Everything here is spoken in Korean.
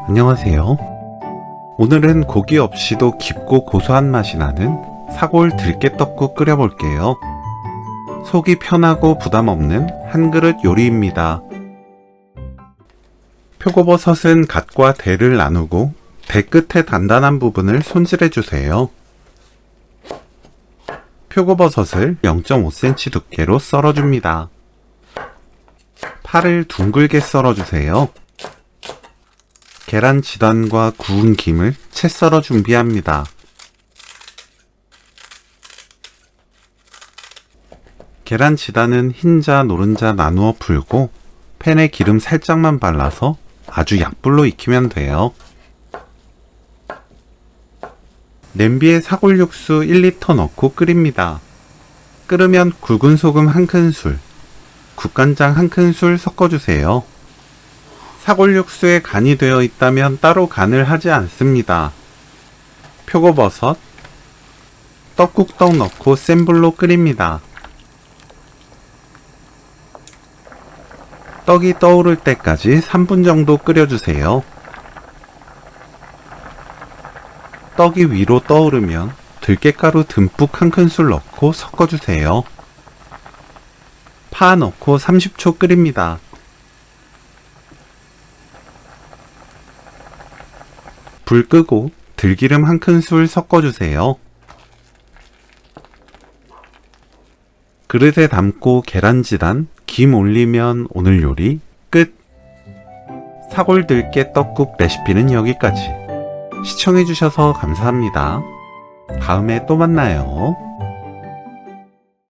안녕하세요. 오늘은 고기 없이도 깊고 고소한 맛이 나는 사골 들깨떡국 끓여볼게요. 속이 편하고 부담 없는 한 그릇 요리입니다. 표고버섯은 갓과 대를 나누고 대 끝의 단단한 부분을 손질해주세요. 표고버섯을 0.5cm 두께로 썰어줍니다. 파를 둥글게 썰어주세요. 계란 지단과 구운 김을 채 썰어 준비합니다. 계란 지단은 흰자, 노른자 나누어 풀고 팬에 기름 살짝만 발라서 아주 약불로 익히면 돼요. 냄비에 사골 육수 1리터 넣고 끓입니다. 끓으면 굵은 소금 1큰술, 국간장 1큰술 섞어주세요. 사골 육수에 간이 되어 있다면 따로 간을 하지 않습니다. 표고버섯, 떡국떡 넣고 센 불로 끓입니다. 떡이 떠오를 때까지 3분 정도 끓여주세요. 떡이 위로 떠오르면 들깨가루 듬뿍 1큰술 넣고 섞어주세요. 파 넣고 30초 끓입니다. 불 끄고 들기름 1큰술 섞어주세요. 그릇에 담고 계란지단, 김 올리면 오늘 요리 끝! 사골 들깨 떡국 레시피는 여기까지. 시청해주셔서 감사합니다. 다음에 또 만나요.